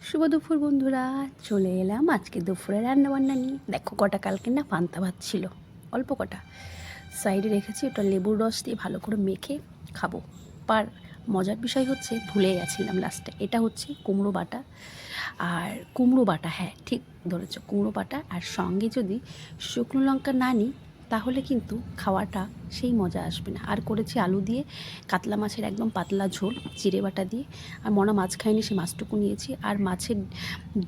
শুভ দুপুর বন্ধুরা, চলে এলাম আজকে দুপুরে রান্নাবান্না নিয়ে। দেখো কটা কালকে না পান্তা ভাত ছিল, অল্প কটা সাইডে রেখেছি। ওটা লেবুর রস দিয়ে ভালো করে মেখে খাবো। পার মজার বিষয় হচ্ছে ভুলে গেছিলাম লাস্টে, এটা হচ্ছে কুমড়ো বাটা। আর কুমড়ো বাটা, হ্যাঁ ঠিক ধরেছ, কুমড়ো বাটা। আর সঙ্গে যদি শুকনো লঙ্কা না নিই তাহলে কিন্তু খাওয়াটা সেই মজা আসবে না। আর করেছি আলু দিয়ে কাতলা মাছের একদম পাতলা ঝোল জিরে বাটা দিয়ে। আর মনা মাছ খাইনি, সে মাছটুকু নিয়েছি। আর মাছের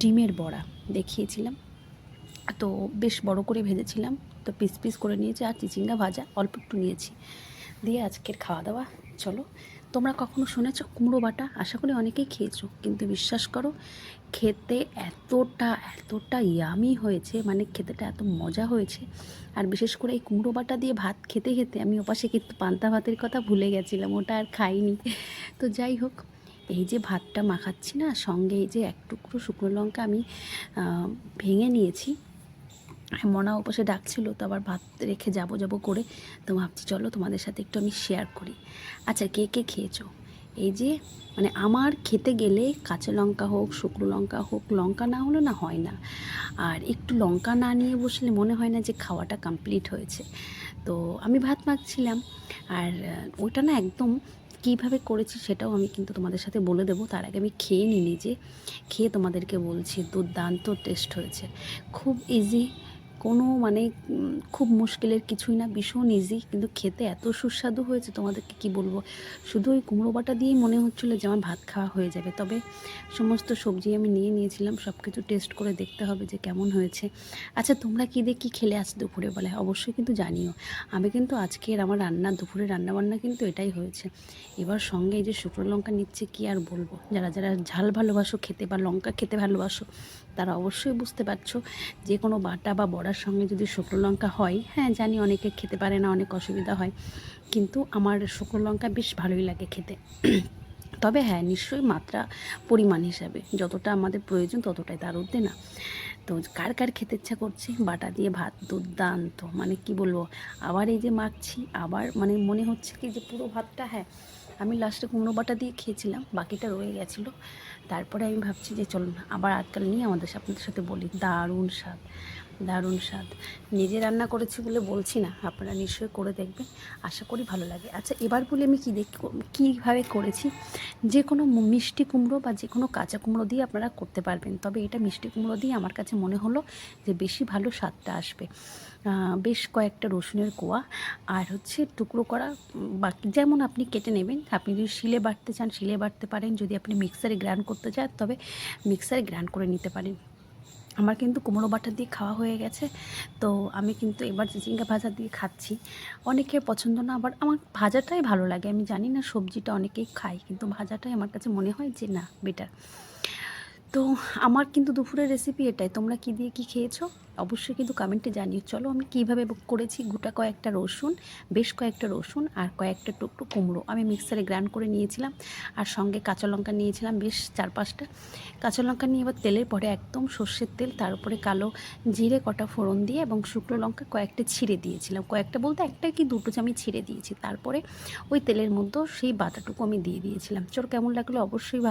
ডিমের বড়া দেখিয়েছিলাম, তো বেশ বড় করে ভেজেছিলাম, তো পিস পিস করে নিয়েছি। আর চিচিঙ্গা ভাজা অল্প একটু নিয়েছি দিয়ে আজকের খাওয়া দাওয়া। চলো, তোমরা কখনো শুনেছো কুমড়ো বাটা? আশা করি অনেকেই খেয়েছো, কিন্তু বিশ্বাস করো খেতে এতটা এতটা ইয়ামি হয়েছে, মানে খেতেটা এত মজা হয়েছে। আর বিশেষ করে এই কুমড়ো বাটা দিয়ে ভাত খেতে খেতে আমি ওপাশে কিন্তু পান্তা ভাতের কথা ভুলে গেছিলাম, ওটা আর খাইনি। তো যাই হোক, এই যে ভাতটা মাখাচ্ছি না, সঙ্গে এই যে এক টুকরো শুকনো লঙ্কা আমি ভেঙে নিয়েছি। মনা ওপাশে ডাকছিল, তো আবার ভাত রেখে যাবো করে, তো ভাবছি চলো তোমাদের সাথে একটু আমি শেয়ার করি। আচ্ছা, কে কে খেয়েছো? এই যে মানে আমার খেতে গেলে কাঁচা লঙ্কা হোক শুকনো লঙ্কা হোক, লঙ্কা না হলে না হয় না। আর একটু লঙ্কা না নিয়ে বসলে মনে হয় না যে খাওয়াটা কমপ্লিট হয়েছে। তো আমি ভাত মাখছিলাম, আর ওইটা না একদম কীভাবে করেছি সেটাও আমি কিন্তু তোমাদের সাথে বলে দেবো। তার আগে আমি খেয়ে নিই, নিজে খেয়ে তোমাদেরকে বলছি। দুর্দান্ত টেস্ট হয়েছে, খুব ইজি, কোনো মানে খুব মুশকিলের কিছুই না, ভীষণ ইজি, কিন্তু খেতে এত সুস্বাদু হয়েছে তোমাদেরকে কি বলবো। শুধু ওই কুমড়ো বাটা দিয়েই মনে হচ্ছিলো যে আমার ভাত খাওয়া হয়ে যাবে। তবে সমস্ত সবজি আমি নিয়ে নিয়েছিলাম, সব কিছু টেস্ট করে দেখতে হবে যে কেমন হয়েছে। আচ্ছা, তোমরা কী দিয়ে কী খেলে আজ দুপুরে বেলায় অবশ্যই কিন্তু জানিও। আমি কিন্তু আজকের আমার দুপুরে রান্নাবান্না কিন্তু এটাই হয়েছে। এবার সঙ্গে এই যে শুকনো লঙ্কা নিচ্ছে, কি আর বলবো। যারা যারা ঝাল ভালোবাসো খেতে বা লঙ্কা খেতে ভালোবাসো তারা অবশ্যই বুঝতে পারছো, যে কোনো বাটা বা বড়ার সঙ্গে যদি শুকনো লঙ্কা হয়, হ্যাঁ জানি অনেকে খেতে পারে না, অনেক অসুবিধা হয়, কিন্তু আমার শুকনো লঙ্কা বেশ ভালোই লাগে খেতে। তবে হ্যাঁ, নিশ্চয়ই মাত্রা পরিমাণ হিসাবে যতটা আমাদের প্রয়োজন ততটাই, তার ঊর্ধ্বে না। তো কার কার খেতে ইচ্ছা করছে বাটা দিয়ে ভাত, দুর্দান্ত, মানে কি বলবো। আবার এই যে মাখছি, আবার মানে মনে হচ্ছে কি যে পুরো ভাতটা, হ্যাঁ আমি লাস্টে কুমড়ো বাটা দিয়ে খেয়েছিলাম, বাকিটা রয়ে গেছিলো। তারপরে আমি ভাবছি যে চলুন আবার আজকাল নিয়ে আপনাদের সাথে বলি, দারুণ স্বাদ, দারুণ স্বাদ। নিজে রান্না করেছি বলে বলছি না, আপনারা নিশ্চয়ই করে দেখবেন, আশা করি ভালো লাগে। আচ্ছা, এবার বলে আমি কীভাবে করেছি। যে কোনো মিষ্টি কুমড়ো বা যে কোনো কাঁচা কুমড়ো দিয়ে আপনারা করতে পারবেন, তবে এটা মিষ্টি কুমড়ো দিয়ে আমার কাছে মনে হলো যে বেশি ভালো স্বাদটা আসবে। বেশ কয়েকটা রসুনের কোয়া, আর হচ্ছে টুকরো করা, বাকি যেমন আপনি কেটে নেবেন। আপনি যদি শিলে বাটতে চান শিলে বাটতে পারেন, যদি আপনি মিক্সারে গ্রাইন্ড করতে চান তবে মিক্সারে গ্রাইন্ড করে নিতে পারেন। আমার কিন্তু কুমড়ো বাটা দিয়ে খাওয়া হয়ে গেছে, তো আমি কিন্তু এবার চিচিঙ্গা ভাজা দিয়ে খাচ্ছি। অনেকের পছন্দ না, আবার আমার ভাজাটাই ভালো লাগে। আমি জানি না সবজিটা অনেকেই খায়, কিন্তু ভাজাটাই আমার কাছে মনে হয় যে না, বেটার। তো আমার কিন্তু দুপুরের রেসিপি এটাই। তোমরা কী দিয়ে কী খেয়েছো অবশ্যই কিন্তু কমেন্টে জানিও। চলো আমি কীভাবে করেছি। গোটা কয়েকটা রসুন, বেশ কয়েকটা রসুন আর কয়েকটা টুকরো কুমড়ো আমি মিক্সারে গ্রাইন্ড করে নিয়েছিলাম, আর সঙ্গে কাঁচা লঙ্কা নিয়েছিলাম বেশ 4-5টা। কাঁচা লঙ্কা নিয়ে এবার তেলের পরে একদম সর্ষের তেল, তার উপরে কালো জিরে কটা ফোড়ন দিয়ে এবং শুকনো লঙ্কা কয়েকটা ছিঁড়ে দিয়েছিলাম। কয়েকটা বলতে একটা কি দুটো আমি ছিঁড়ে দিয়েছি। তারপরে ওই তেলের মধ্যেও সেই বাটাটুকু আমি দিয়ে দিয়েছিলাম। চলো, কেমন লাগলো অবশ্যই